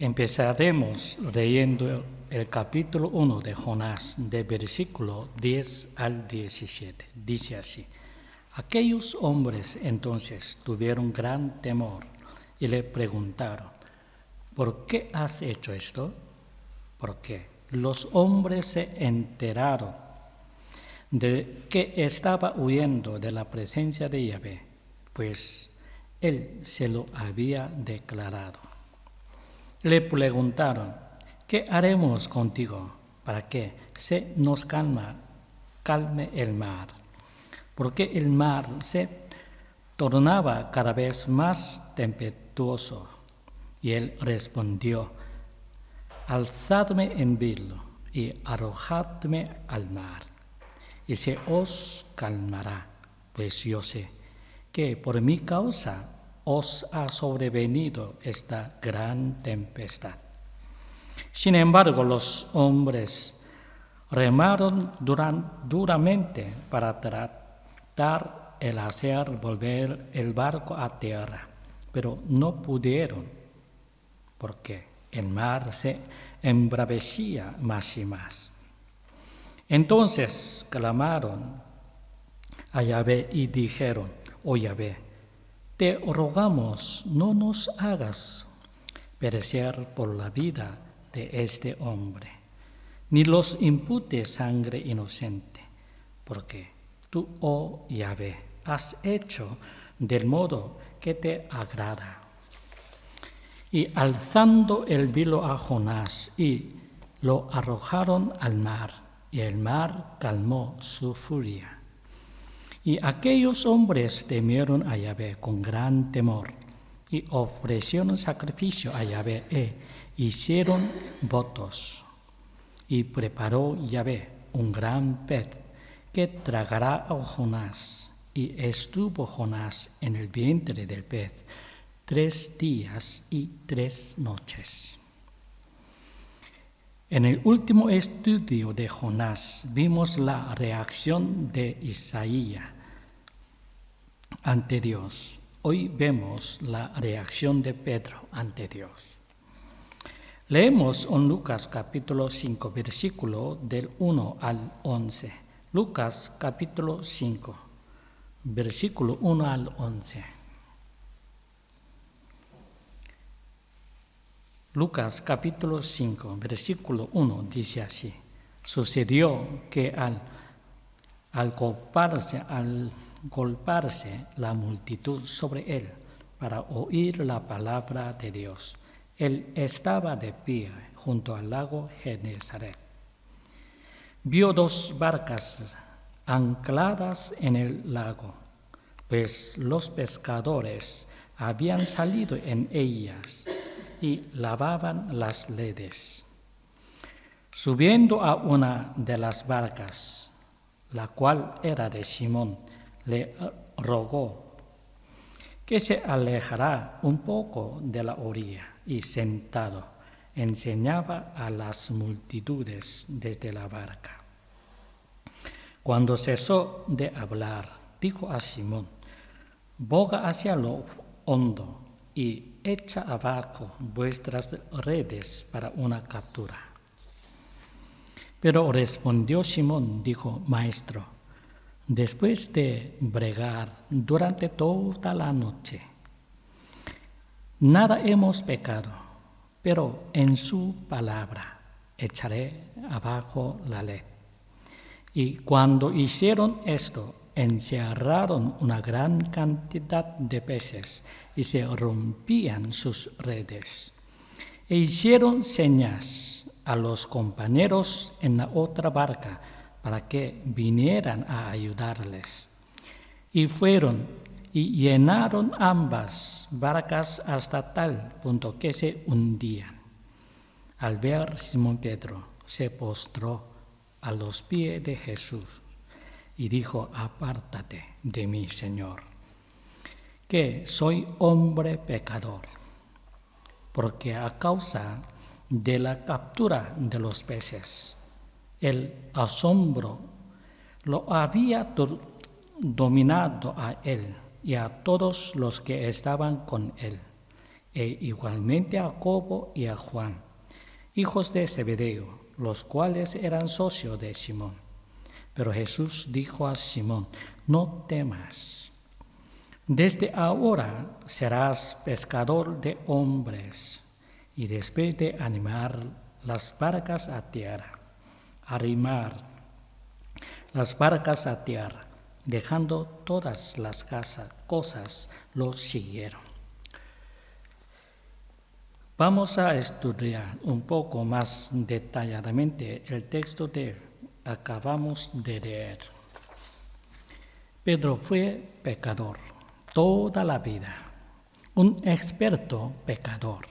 Empezaremos leyendo el capítulo 1 de Jonás, de versículo 10 al 17. Dice así: Aquellos hombres entonces tuvieron gran temor y le preguntaron: ¿por qué has hecho esto? Porque los hombres se enteraron de que estaba huyendo de la presencia de Yahvé, pues él se lo había declarado. Le preguntaron: ¿qué haremos contigo para que se nos calme el mar? Porque el mar se tornaba cada vez más tempestuoso. Y él respondió: alzadme en vilo y arrojadme al mar, y se os calmará, pues yo sé que por mi causa os ha sobrevenido esta gran tempestad. Sin embargo, los hombres remaron duramente para tratar el hacer volver el barco a tierra, pero no pudieron, porque el mar se embravecía más y más. Entonces clamaron a Yahvé y dijeron: oh Yahvé, te rogamos, no nos hagas perecer por la vida de este hombre, ni los imputes sangre inocente, porque tú, oh Yahvé, has hecho del modo que te agrada. Y alzando el vilo a Jonás, y lo arrojaron al mar, y el mar calmó su furia. Y aquellos hombres temieron a Yahvé con gran temor, y ofrecieron sacrificio a Yahvé e hicieron votos. Y preparó Yahvé un gran pez que tragará a Jonás, y estuvo Jonás en el vientre del pez 3 días y 3 noches. En el último estudio de Jonás vimos la reacción de Isaías ante Dios. Hoy vemos la reacción de Pedro ante Dios. Leemos en Lucas capítulo 5, versículo del 1 al 11. Lucas capítulo 5, versículo 1 al 11. Lucas capítulo 5, versículo 1 dice así: sucedió que al golparse la multitud sobre él para oír la palabra de Dios, él estaba de pie junto al lago Genesaret. Vio 2 barcas ancladas en el lago, pues los pescadores habían salido en ellas y lavaban las redes. Subiendo a una de las barcas, la cual era de Simón, le rogó que se alejara un poco de la orilla, y sentado enseñaba a las multitudes desde la barca. Cuando cesó de hablar, dijo a Simón: boga hacia lo hondo y echa abajo vuestras redes para una captura. Pero respondió Simón, dijo: Maestro, después de bregar durante toda la noche, nada hemos pecado, pero en su palabra echaré abajo la red. Y cuando hicieron esto, encerraron una gran cantidad de peces y se rompían sus redes. E hicieron señas a los compañeros en la otra barca para que vinieran a ayudarles. Y fueron y llenaron ambas barcas hasta tal punto que se hundían. Al ver Simón Pedro, se postró a los pies de Jesús y dijo: apártate de mí, Señor, que soy hombre pecador. Porque a causa de la captura de los peces, el asombro lo había dominado a él y a todos los que estaban con él, e igualmente a Jacobo y a Juan, hijos de Zebedeo, los cuales eran socios de Simón. Pero Jesús dijo a Simón: no temas, desde ahora serás pescador de hombres. Y después de animar las barcas a tierra, arrimar las barcas a tierra, dejando todas las cosas, los siguieron. Vamos a estudiar un poco más detalladamente el texto que acabamos de leer. Pedro fue pecador toda la vida, un experto pecador.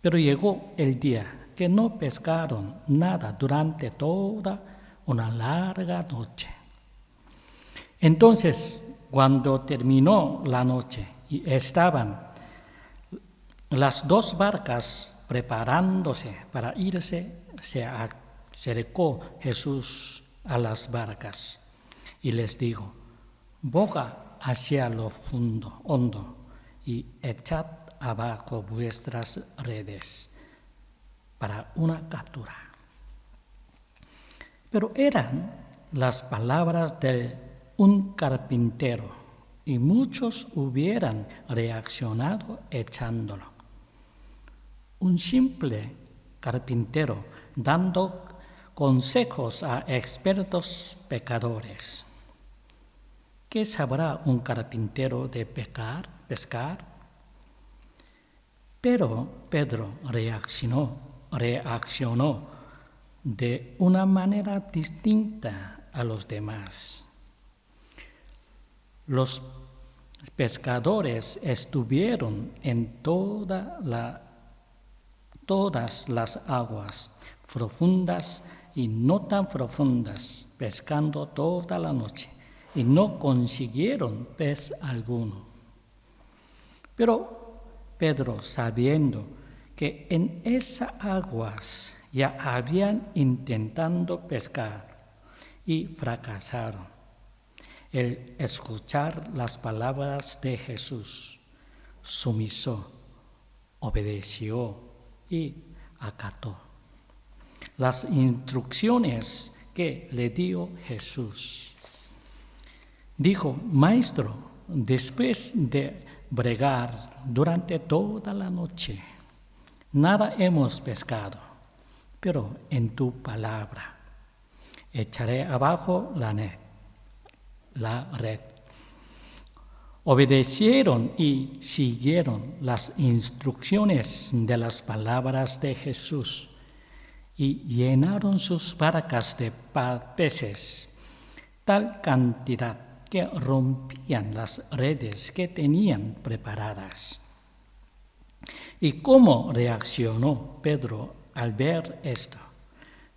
Pero llegó el día que no pescaron nada durante toda una larga noche. Entonces, cuando terminó la noche y estaban las dos barcas preparándose para irse, se acercó Jesús a las barcas y les dijo: boga hacia lo hondo y echad abajo vuestras redes para una captura. Pero eran las palabras de un carpintero y muchos hubieran reaccionado echándolo. Un simple carpintero dando consejos a expertos pecadores. ¿Qué sabrá un carpintero de pescar? Pero Pedro reaccionó de una manera distinta a los demás. Los pescadores estuvieron en todas las aguas, profundas y no tan profundas, pescando toda la noche, y no consiguieron pez alguno. Pero Pedro, sabiendo que en esas aguas ya habían intentado pescar y fracasaron, al escuchar las palabras de Jesús, sumiso, obedeció y acató las instrucciones que le dio Jesús. Dijo: Maestro, después de bregar durante toda la noche, nada hemos pescado, pero en tu palabra echaré abajo la red. Obedecieron y siguieron las instrucciones de las palabras de Jesús y llenaron sus barcas de peces, tal cantidad que rompían las redes que tenían preparadas. ¿Y cómo reaccionó Pedro al ver esto?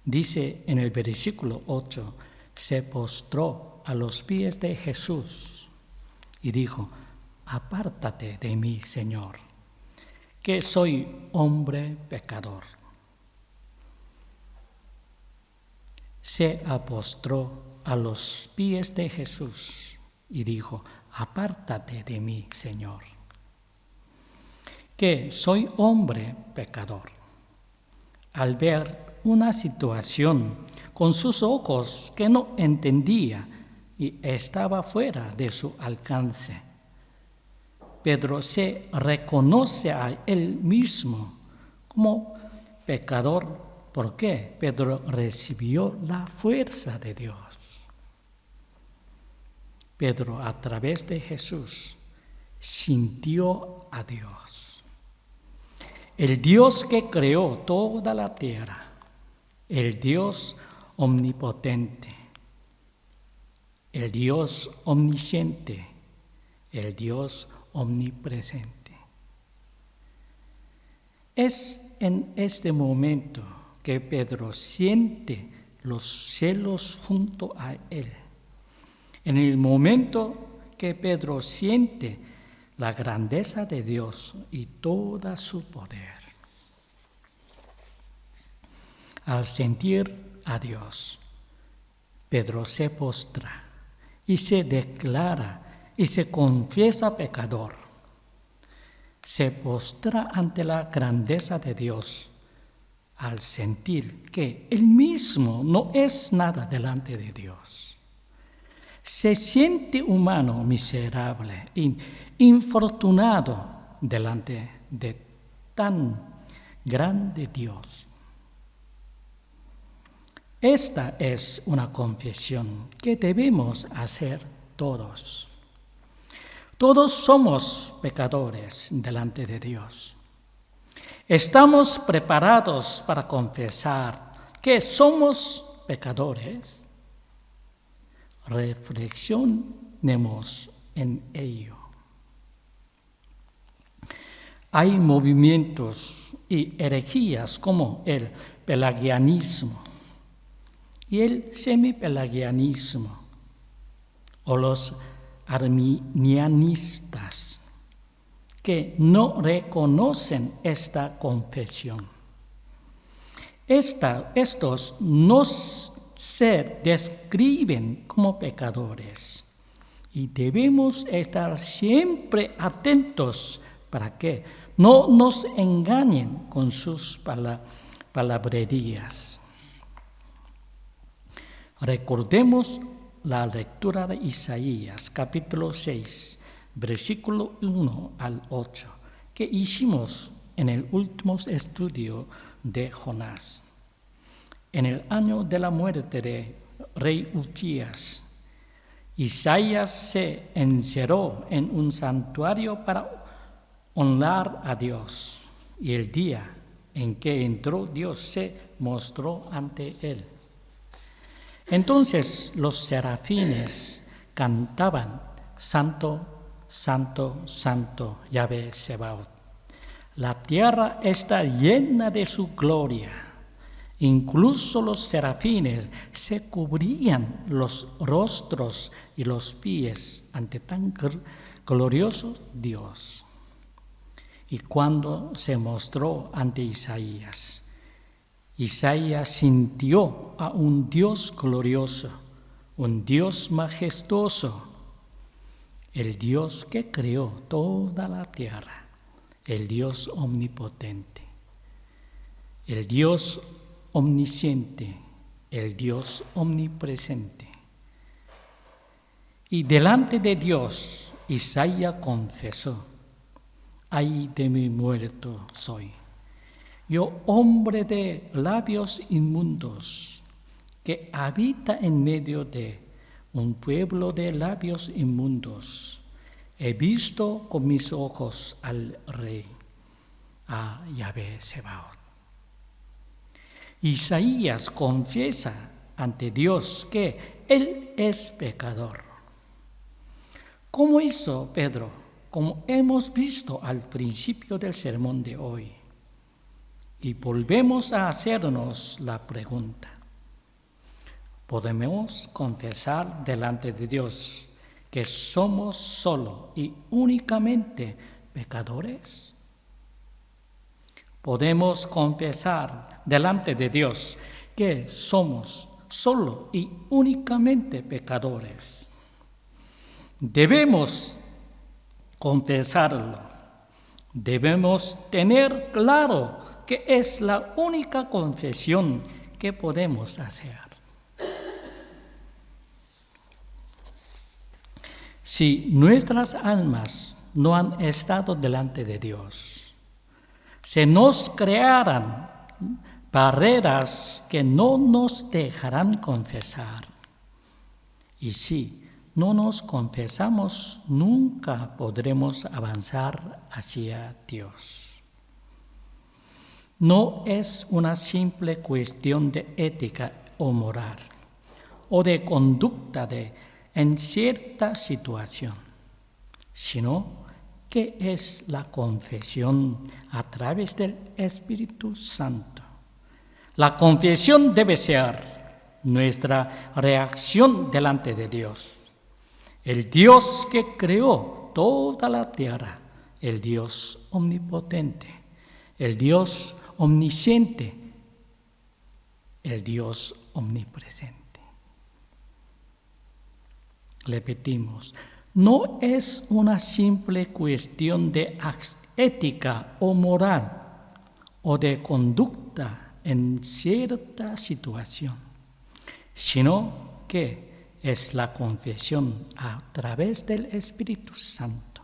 Dice en el versículo 8, se postró a los pies de Jesús y dijo: apártate de mí, Señor, que soy hombre pecador. Se postró a los pies de Jesús y dijo: apártate de mí, Señor, que soy hombre pecador. Al ver una situación con sus ojos que no entendía y estaba fuera de su alcance, Pedro se reconoce a él mismo como pecador. ¿Por qué? Pedro recibió la fuerza de Dios. Pedro, a través de Jesús, sintió a Dios. El Dios que creó toda la tierra, el Dios omnipotente, el Dios omnisciente, el Dios omnipresente. Es en este momento que Pedro siente los celos junto a él. En el momento que Pedro siente la grandeza de Dios y todo su poder. Al sentir a Dios, Pedro se postra y se declara y se confiesa pecador. se postra ante la grandeza de Dios al sentir que él mismo no es nada delante de Dios. Se siente humano, miserable e infortunado delante de tan grande Dios. Esta es una confesión que debemos hacer todos. Todos somos pecadores delante de Dios. ¿Estamos preparados para confesar que somos pecadores? Reflexionemos en ello. Hay movimientos y herejías como el pelagianismo y el semipelagianismo o los arminianistas que no reconocen esta confesión. Estos no se describen como pecadores y debemos estar siempre atentos para que no nos engañen con sus palabrerías. Recordemos la lectura de Isaías, capítulo 6, versículo 1 al 8, que hicimos en el último estudio de Jonás. En el año de la muerte de rey Uzías, Isaías se encerró en un santuario para honrar a Dios, y el día en que entró Dios se mostró ante él. Entonces los serafines cantaban: Santo, Santo, Santo, Yahvé Sebaot. La tierra está llena de su gloria. Incluso los serafines se cubrían los rostros y los pies ante tan glorioso Dios. Y cuando se mostró ante Isaías, Isaías sintió a un Dios glorioso, un Dios majestuoso, el Dios que creó toda la tierra, el Dios omnipotente, el Dios omnisciente, el Dios omnipresente. Y delante de Dios, Isaías confesó: ay de mí muerto soy, yo hombre de labios inmundos, que habita en medio de un pueblo de labios inmundos. He visto con mis ojos al Rey, a Yahvé Sebaot. Isaías confiesa ante Dios que él es pecador. ¿Cómo hizo Pedro? Como hemos visto al principio del sermón de hoy. Y volvemos a hacernos la pregunta: ¿podemos confesar delante de Dios que somos solo y únicamente pecadores? ¿Podemos confesar delante de Dios que somos solo y únicamente pecadores? Debemos confesarlo. Debemos tener claro que es la única confesión que podemos hacer. Si nuestras almas no han estado delante de Dios, se nos crearán barreras que no nos dejarán confesar. Y si no nos confesamos, nunca podremos avanzar hacia Dios. No es una simple cuestión de ética o moral, o de conducta en cierta situación, sino que es la confesión a través del Espíritu Santo. La confesión debe ser nuestra reacción delante de Dios. El Dios que creó toda la tierra, el Dios omnipotente, el Dios omnisciente, el Dios omnipresente. Repetimos, no es una simple cuestión de ética o moral o de conducta en cierta situación, sino que es la confesión a través del Espíritu Santo.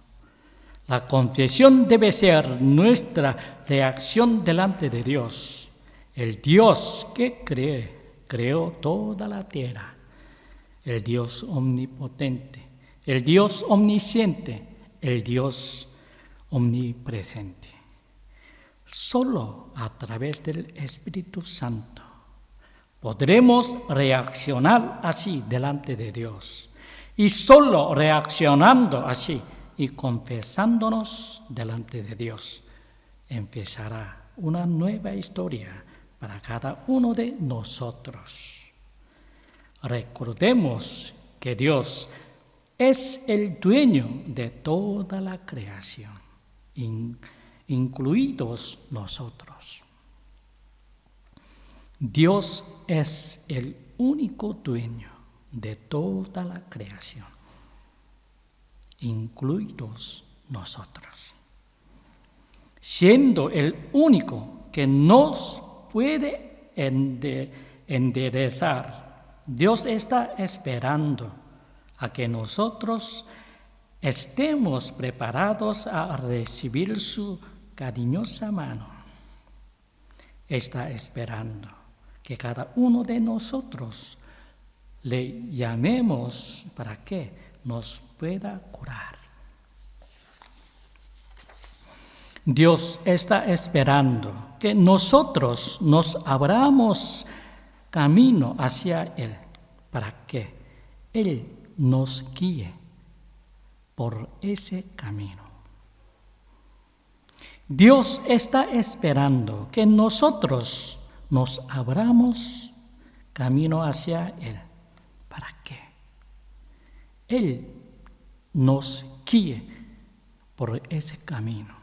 La confesión debe ser nuestra reacción delante de Dios, el Dios que creó toda la tierra, el Dios omnipotente, el Dios omnisciente, el Dios omnipresente. Solo a través del Espíritu Santo podremos reaccionar así delante de Dios. Y solo reaccionando así y confesándonos delante de Dios, empezará una nueva historia para cada uno de nosotros. Recordemos que Dios es el dueño de toda la creación, incluidos nosotros. Dios es el único dueño de toda la creación, incluidos nosotros. Siendo el único que nos puede enderezar, Dios está esperando a que nosotros estemos preparados a recibir su cariñosa mano. Está esperando que cada uno de nosotros le llamemos para que nos pueda curar. Dios está esperando que nosotros nos abramos camino hacia Él para que Él nos guíe por ese camino. Dios está esperando que nosotros nos abramos camino hacia Él para que Él nos guíe por ese camino.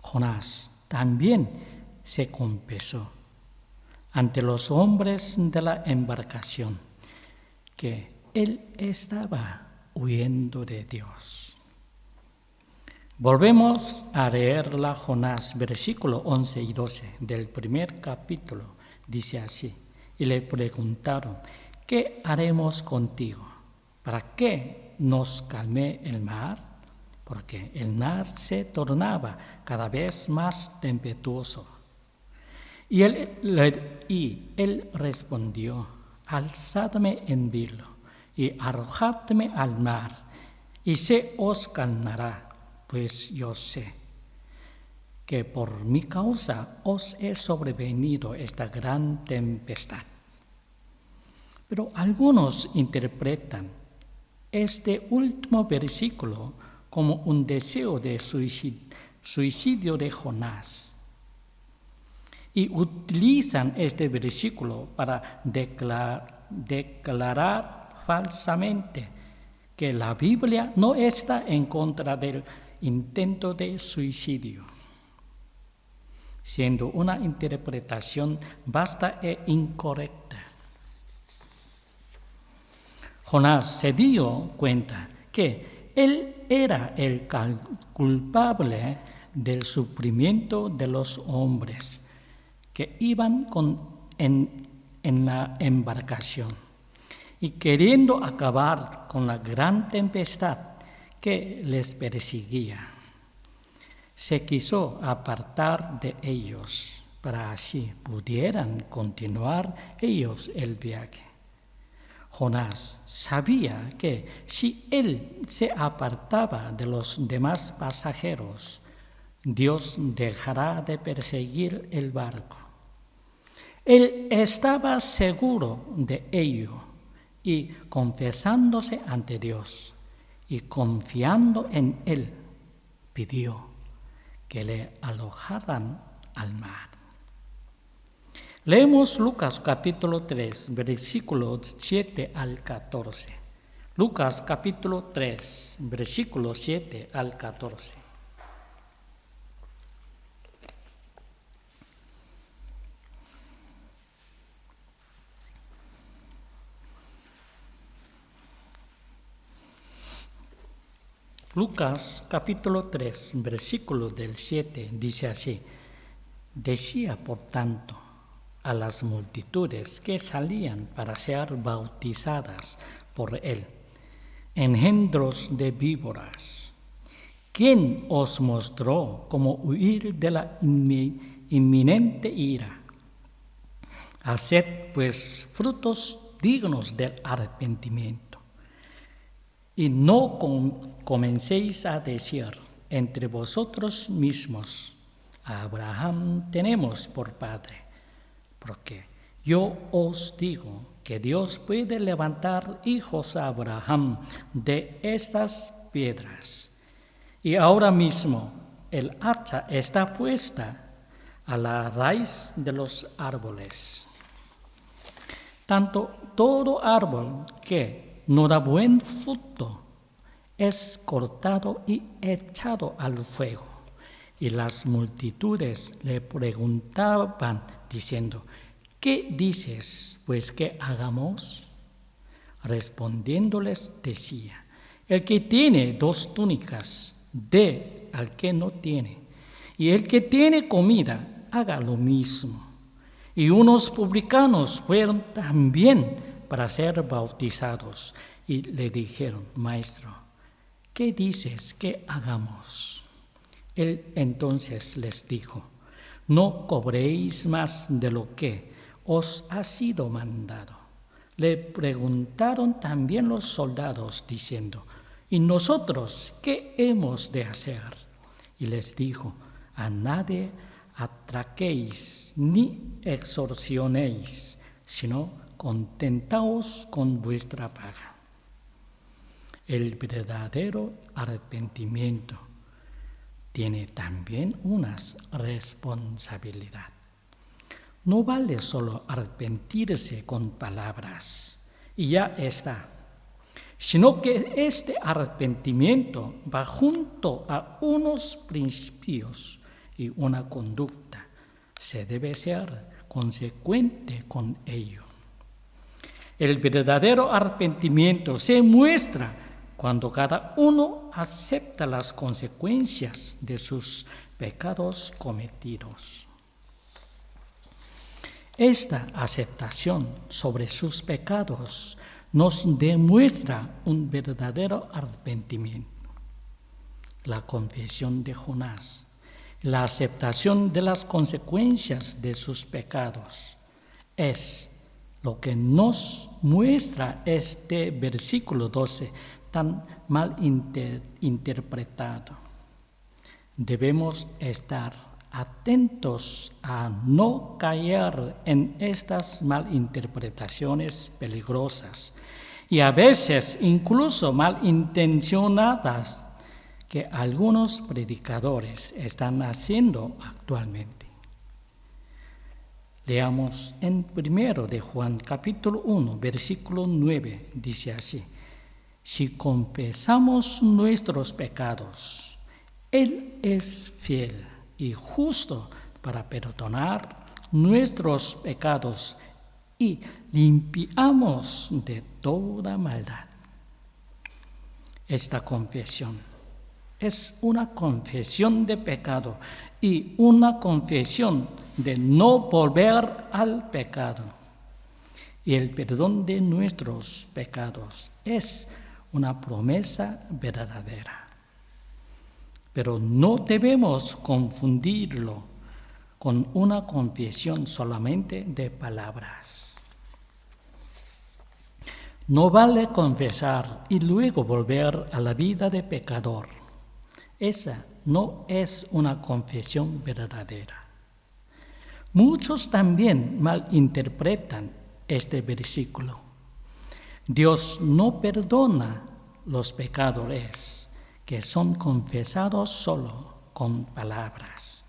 Jonás también se confesó ante los hombres de la embarcación que él estaba huyendo de Dios. Volvemos a leer la Jonás, versículo 11 y 12 del primer capítulo. Dice así: y le preguntaron, ¿qué haremos contigo? ¿Para qué nos calme el mar? Porque el mar se tornaba cada vez más tempestuoso. Y él respondió: alzadme en vilo y arrojadme al mar, y se os calmará, pues yo sé que por mi causa os he sobrevenido esta gran tempestad. Pero algunos interpretan este último versículo como un deseo de suicidio de Jonás. Y utilizan este versículo para declarar falsamente que la Biblia no está en contra del intento de suicidio, siendo una interpretación vasta e incorrecta. Jonás se dio cuenta que él era el culpable del sufrimiento de los hombres que iban en la embarcación, y queriendo acabar con la gran tempestad que les perseguía, se quiso apartar de ellos para así pudieran continuar ellos el viaje. Jonás sabía que si él se apartaba de los demás pasajeros, Dios dejará de perseguir el barco. Él estaba seguro de ello y confesándose ante Dios y confiando en Él, pidió que le alojaran al mar. Leemos Lucas capítulo 3, versículos 7 al 14. Lucas capítulo 3, versículos 7 al 14. Lucas capítulo 3, versículo del 7 dice así: decía por tanto a las multitudes que salían para ser bautizadas por él: engendros de víboras, ¿quién os mostró cómo huir de la inminente ira? Haced pues frutos dignos del arrepentimiento. Y no comencéis a decir entre vosotros mismos: a Abraham tenemos por padre, porque yo os digo que Dios puede levantar hijos a Abraham de estas piedras. Y ahora mismo el hacha está puesta a la raíz de los árboles. Tanto todo árbol que no da buen fruto es cortado y echado al fuego. Y las multitudes le preguntaban diciendo: ¿qué dices, pues, que hagamos? Respondiéndoles decía: el que tiene 2 túnicas, dé al que no tiene, y el que tiene comida, haga lo mismo. Y unos publicanos fueron también para ser bautizados, y le dijeron: Maestro, ¿qué dices que hagamos? Él entonces les dijo: no cobréis más de lo que os ha sido mandado. Le preguntaron también los soldados diciendo: ¿y nosotros qué hemos de hacer? Y les dijo: a nadie atraquéis ni extorsionéis, sino contentaos con vuestra paga. El verdadero arrepentimiento tiene también una responsabilidad. No vale solo arrepentirse con palabras y ya está, sino que este arrepentimiento va junto a unos principios y una conducta. Se debe ser consecuente con ello. El verdadero arrepentimiento se muestra cuando cada uno acepta las consecuencias de sus pecados cometidos. Esta aceptación sobre sus pecados nos demuestra un verdadero arrepentimiento. La confesión de Jonás, la aceptación de las consecuencias de sus pecados, es lo que nos muestra este versículo 12 tan mal interpretado. Debemos estar atentos a no caer en estas malinterpretaciones peligrosas y a veces incluso malintencionadas que algunos predicadores están haciendo actualmente. Leamos en 1 de Juan capítulo 1, versículo 9, dice así: si confesamos nuestros pecados, Él es fiel y justo para perdonar nuestros pecados y limpiarnos de toda maldad. Esta confesión es una confesión de pecado y una confesión de no volver al pecado. Y el perdón de nuestros pecados es una promesa verdadera. Pero no debemos confundirlo con una confesión solamente de palabras. No vale confesar y luego volver a la vida de pecador. Esa no es una confesión verdadera. Muchos también malinterpretan este versículo. Dios no perdona los pecadores que son confesados solo con palabras,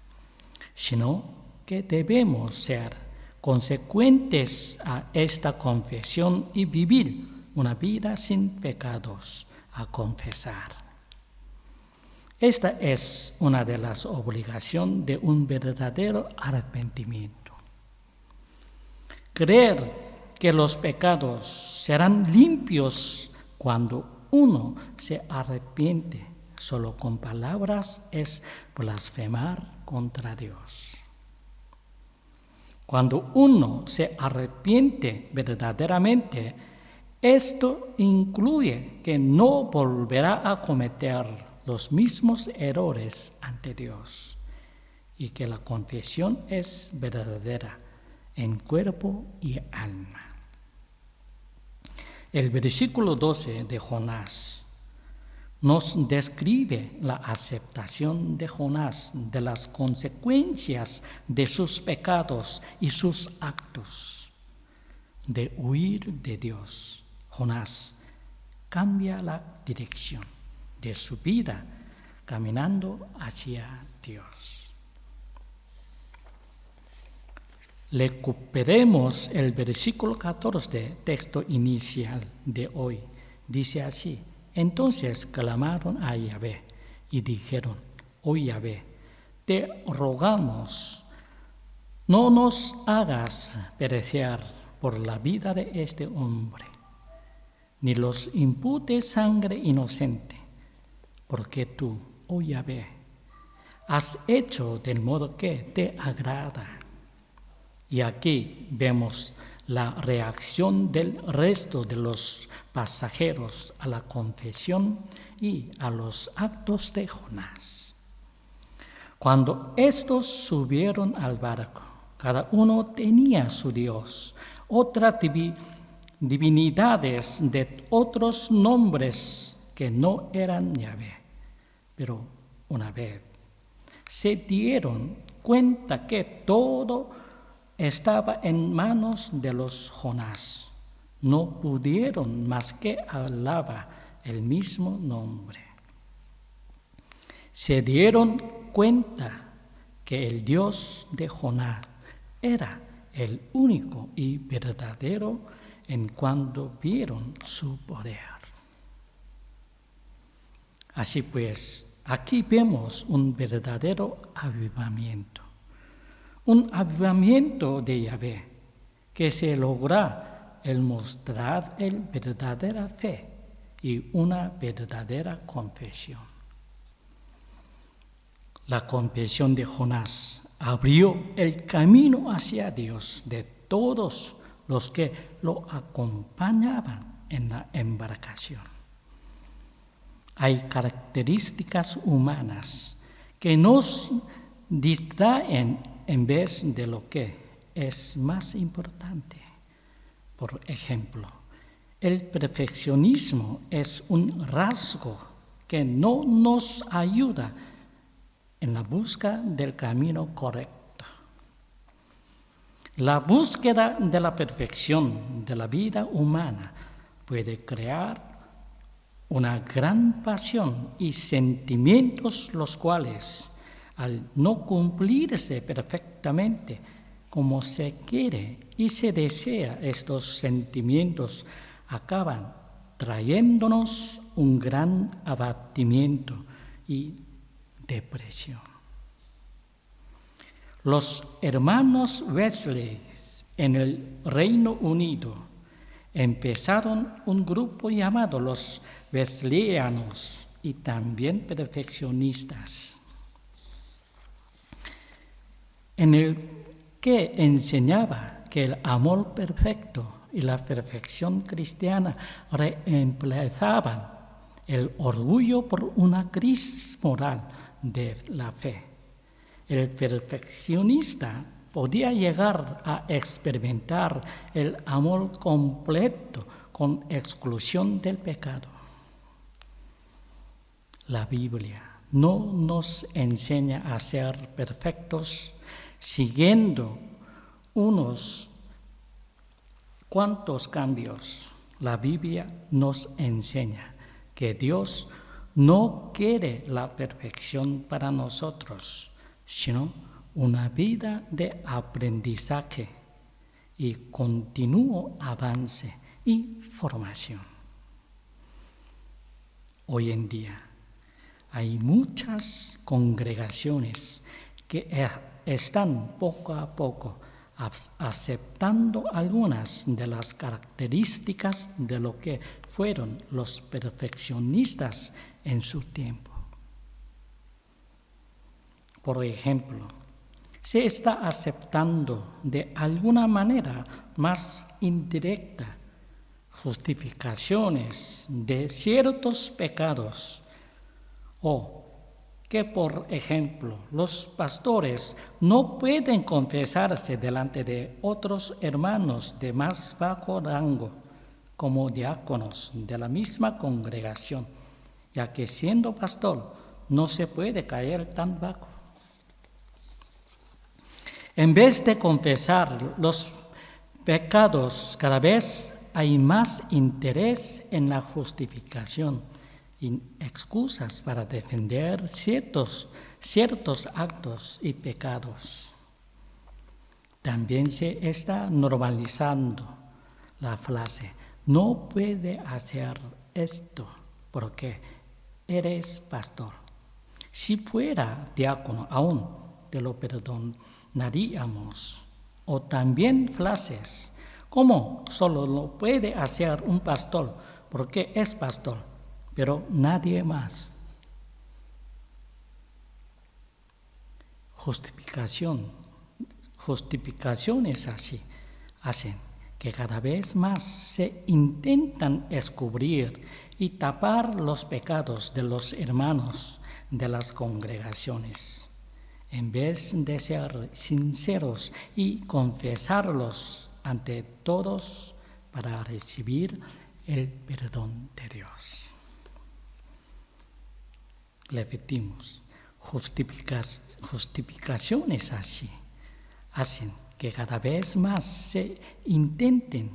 sino que debemos ser consecuentes a esta confesión y vivir una vida sin pecados a confesar. Esta es una de las obligaciones de un verdadero arrepentimiento. Creer que los pecados serán limpios cuando uno se arrepiente solo con palabras es blasfemar contra Dios. Cuando uno se arrepiente verdaderamente, esto incluye que no volverá a cometer los mismos errores ante Dios y que la confesión es verdadera en cuerpo y alma. El versículo 12 de Jonás nos describe la aceptación de Jonás de las consecuencias de sus pecados y sus actos de huir de Dios. Jonás cambia la dirección de su vida caminando hacia Dios. Recuperemos el versículo 14, texto inicial de hoy. Dice así: entonces clamaron a Yahvé y dijeron: oh Yahvé, te rogamos, no nos hagas perecer por la vida de este hombre, ni los imputes sangre inocente, porque tú, oh Yahvé, has hecho del modo que te agrada. Y aquí vemos la reacción del resto de los pasajeros a la confesión y a los actos de Jonás. Cuando estos subieron al barco, cada uno tenía su Dios, otras divinidades de otros nombres que no eran Yahvé. Pero una vez se dieron cuenta que todo estaba en manos de los Jonás, no pudieron más que alabar el mismo nombre. Se dieron cuenta que el Dios de Jonás era el único y verdadero en cuanto vieron su poder. Así pues, aquí vemos un verdadero avivamiento. Un avivamiento de Yahvé que se logra al mostrar el verdadera fe y una verdadera confesión. La confesión de Jonás abrió el camino hacia Dios de todos los que lo acompañaban en la embarcación. Hay características humanas que nos distraen en vez de lo que es más importante. Por ejemplo, el perfeccionismo es un rasgo que no nos ayuda en la búsqueda del camino correcto. La búsqueda de la perfección de la vida humana puede crear una gran pasión y sentimientos los cuales, al no cumplirse perfectamente como se quiere y se desea, estos sentimientos acaban trayéndonos un gran abatimiento y depresión. Los hermanos Wesley en el Reino Unido empezaron un grupo llamado los Wesleyanos y también perfeccionistas, en el que enseñaba que el amor perfecto y la perfección cristiana reemplazaban el orgullo por una crisis moral de la fe. El perfeccionista podía llegar a experimentar el amor completo con exclusión del pecado. La Biblia no nos enseña a ser perfectos siguiendo unos cuantos cambios. La Biblia nos enseña que Dios no quiere la perfección para nosotros, sino una vida de aprendizaje y continuo avance y formación. Hoy en día hay muchas congregaciones que están poco a poco aceptando algunas de las características de lo que fueron los perfeccionistas en su tiempo. Por ejemplo, se está aceptando de alguna manera más indirecta justificaciones de ciertos pecados, o que, por ejemplo, los pastores no pueden confesarse delante de otros hermanos de más bajo rango como diáconos de la misma congregación, ya que siendo pastor no se puede caer tan bajo. En vez de confesar los pecados, cada vez hay más interés en la justificación y excusas para defender ciertos actos y pecados. También se está normalizando la frase, no puede hacer esto porque eres pastor. Si fuera diácono aún te lo perdonaríamos. O también frases como solo lo puede hacer un pastor porque es pastor, pero nadie más. Justificaciones así hacen que cada vez más se intentan descubrir y tapar los pecados de los hermanos de las congregaciones, en vez de ser sinceros y confesarlos ante todos para recibir el perdón de Dios. Repetimos, justificaciones así hacen que cada vez más se intenten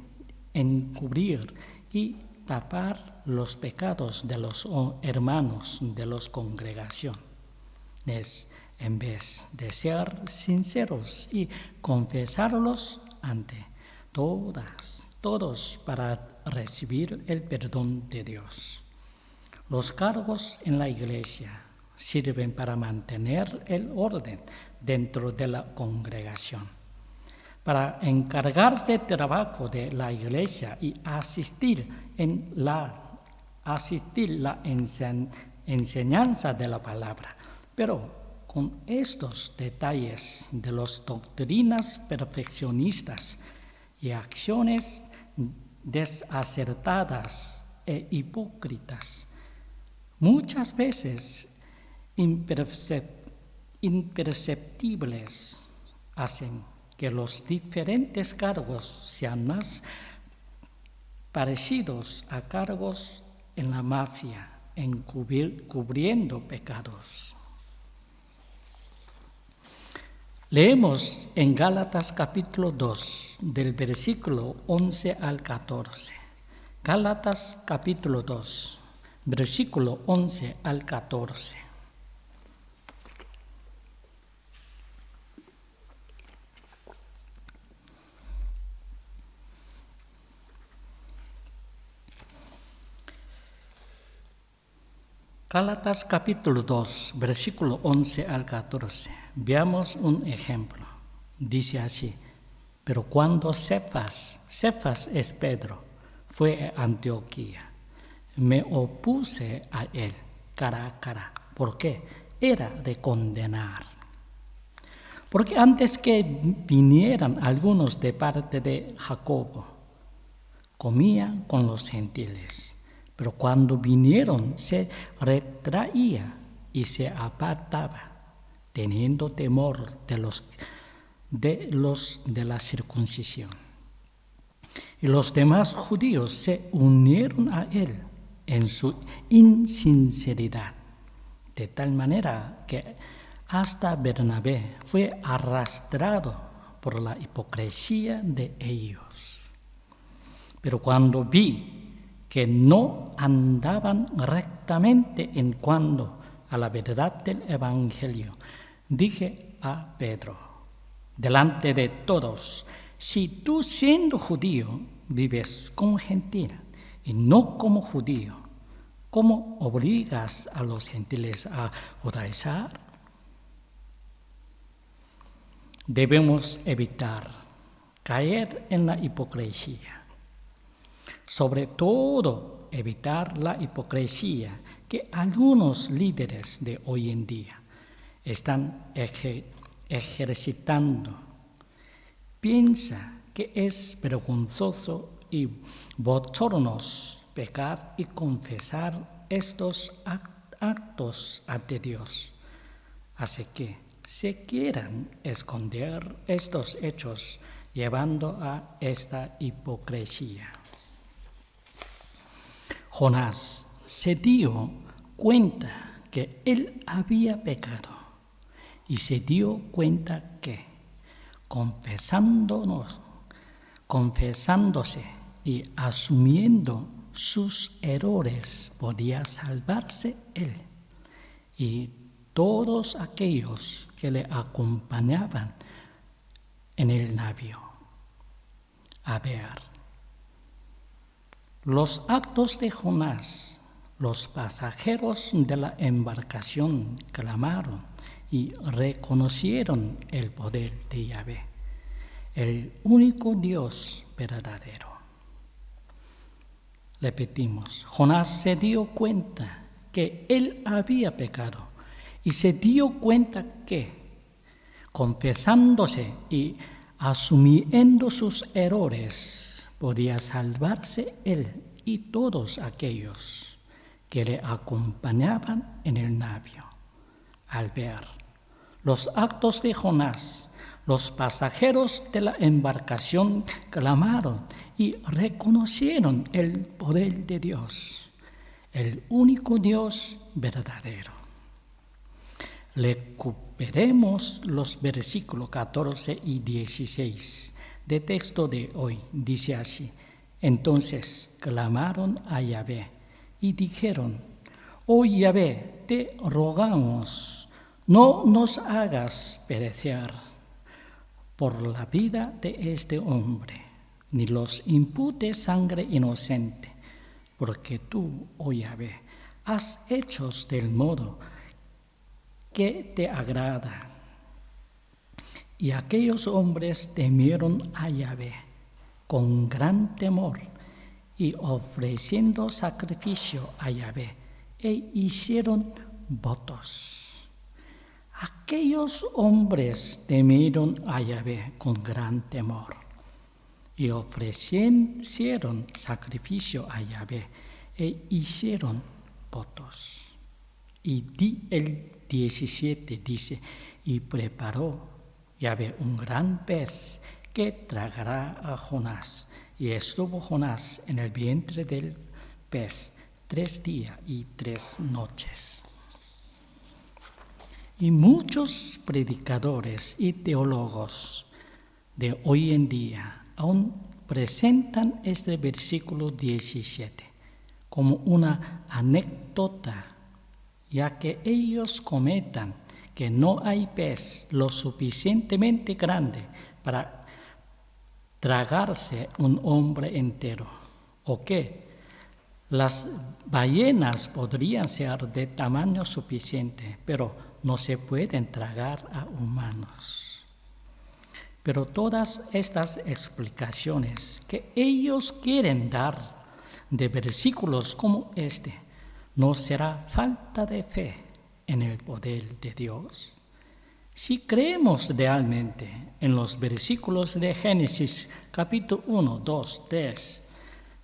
encubrir y tapar los pecados de los hermanos de las congregaciones, en vez de ser sinceros y confesarlos ante todos para recibir el perdón de Dios. Los cargos en la iglesia sirven para mantener el orden dentro de la congregación, para encargarse del trabajo de la iglesia y asistir la enseñanza de la palabra. Pero con estos detalles de las doctrinas perfeccionistas y acciones desacertadas e hipócritas, muchas veces imperceptibles, hacen que los diferentes cargos sean más parecidos a cargos en la mafia, cubriendo pecados. Leemos en Gálatas capítulo 2, del versículo 11 al 14. Gálatas capítulo 2, versículo 11 al 14. Gálatas capítulo 2, versículo 11 al 14. Veamos un ejemplo. Dice así: pero cuando Cefas es Pedro, fue a Antioquía, me opuse a él cara a cara, porque era de condenar. Porque antes que vinieran algunos de parte de Jacobo, comía con los gentiles. Pero cuando vinieron se retraía y se apartaba, teniendo temor de la circuncisión. Y los demás judíos se unieron a él en su insinceridad, de tal manera que hasta Bernabé fue arrastrado por la hipocresía de ellos. Pero cuando vi que no andaban rectamente en cuanto a la verdad del Evangelio, dije a Pedro, delante de todos: si tú, siendo judío, vives como gentil y no como judío, ¿cómo obligas a los gentiles a judaizar? Debemos evitar caer en la hipocresía. Sobre todo, evitar la hipocresía que algunos líderes de hoy en día están ejercitando. Piensa que es vergonzoso y bochornoso pecar y confesar estos actos ante Dios. Así que se quieran esconder estos hechos llevando a esta hipocresía. Jonás se dio cuenta que él había pecado y se dio cuenta que confesándose y asumiendo sus errores podía salvarse él y todos aquellos que le acompañaban en el navío. A ver, los actos de Jonás, los pasajeros de la embarcación clamaron y reconocieron el poder de Yahvé, el único Dios verdadero. Repetimos, Jonás se dio cuenta que él había pecado y se dio cuenta que, confesándose y asumiendo sus errores, podía salvarse él y todos aquellos que le acompañaban en el navío. Al ver los actos de Jonás, los pasajeros de la embarcación clamaron y reconocieron el poder de Dios, el único Dios verdadero. Recuperemos los versículos 14 y 16 del texto de hoy. Dice así: entonces clamaron a Yahvé y dijeron: oh Yahvé, te rogamos, no nos hagas perecer por la vida de este hombre, ni los imputes sangre inocente, porque tú, oh Yahvé, has hecho del modo que te agrada. Y aquellos hombres temieron a Yahvé con gran temor y ofreciendo sacrificio a Yahvé, e hicieron votos. Aquellos hombres temieron a Yahvé con gran temor y ofrecieron sacrificio a Yahvé, e hicieron votos. Y el 17 dice: y preparó Yahvé un gran pez que tragará a Jonás. Y estuvo Jonás en el vientre del pez 3 días y 3 noches. Y muchos predicadores y teólogos de hoy en día aún presentan este versículo 17 como una anécdota, ya que ellos comentan que no hay pez lo suficientemente grande para tragarse un hombre entero, o que las ballenas podrían ser de tamaño suficiente, pero no se pueden tragar a humanos. Pero todas estas explicaciones que ellos quieren dar de versículos como este, ¿no será falta de fe en el poder de Dios? Si creemos realmente en los versículos de Génesis capítulo 1, 2, 3,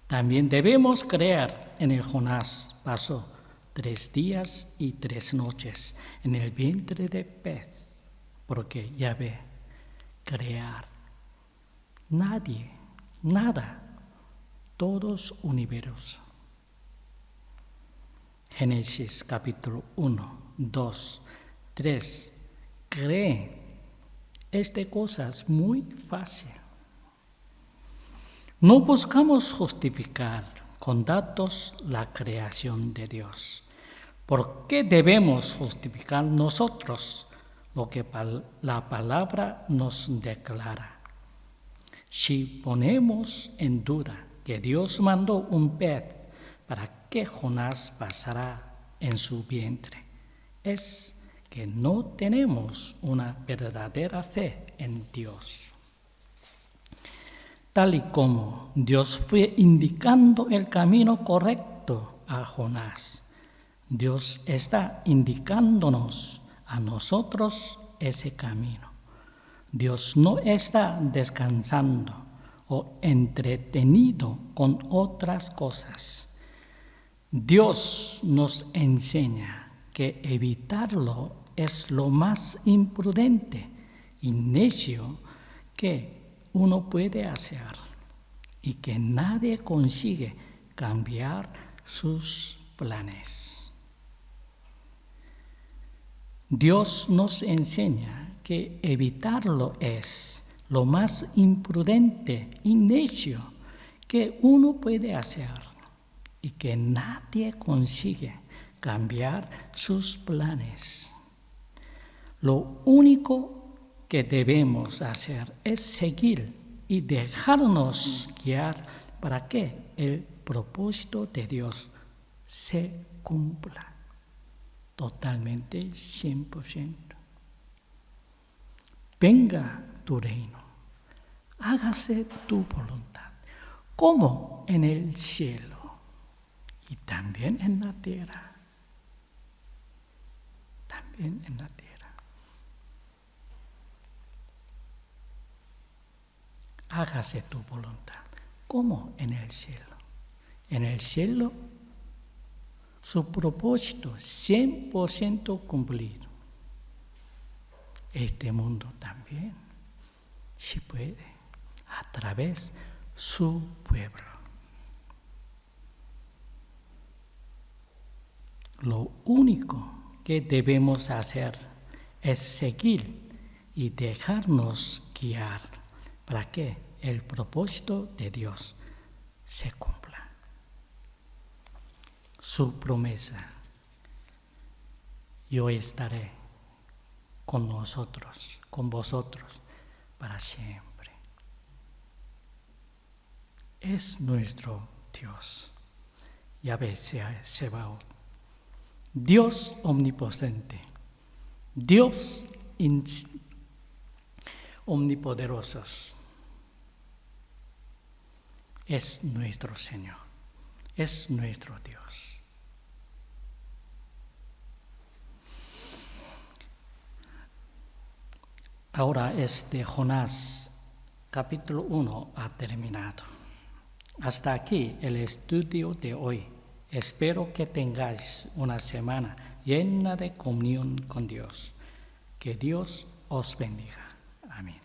también debemos creer en el Jonás. Pasó 3 días y 3 noches en el vientre de pez, porque Yahvé crear nadie, nada, todos universo. Génesis capítulo 1, 2, 3. Cree. Esta cosa es muy fácil. No buscamos justificar con datos la creación de Dios. ¿Por qué debemos justificar nosotros lo que la palabra nos declara? Si ponemos en duda que Dios mandó un pez para que Jonás pasara en su vientre, es que no tenemos una verdadera fe en Dios. Tal y como Dios fue indicando el camino correcto a Jonás, Dios está indicándonos a nosotros ese camino. Dios no está descansando o entretenido con otras cosas. Dios nos enseña que evitarlo es lo más imprudente y necio que uno puede hacer y que nadie consigue cambiar sus planes. Dios nos enseña que evitarlo es lo más imprudente y necio que uno puede hacer y que nadie consigue cambiar sus planes. Lo único que debemos hacer es seguir y dejarnos guiar para que el propósito de Dios se cumpla totalmente, 100%. Venga tu reino, hágase tu voluntad, como en el cielo y también en la tierra. También en la tierra. Hágase tu voluntad, como en el cielo. En el cielo, su propósito 100% cumplido. Este mundo también, si puede, a través de su pueblo. Lo único que debemos hacer es seguir y dejarnos guiar para que el propósito de Dios se cumpla. Su promesa: yo estaré con nosotros, con vosotros, para siempre. Es nuestro Dios, Yahvé Sebaot, Dios omnipotente, Dios omnipoderoso. Es nuestro Señor, es nuestro Dios. Ahora Jonás, capítulo 1, ha terminado. Hasta aquí el estudio de hoy. Espero que tengáis una semana llena de comunión con Dios. Que Dios os bendiga. Amén.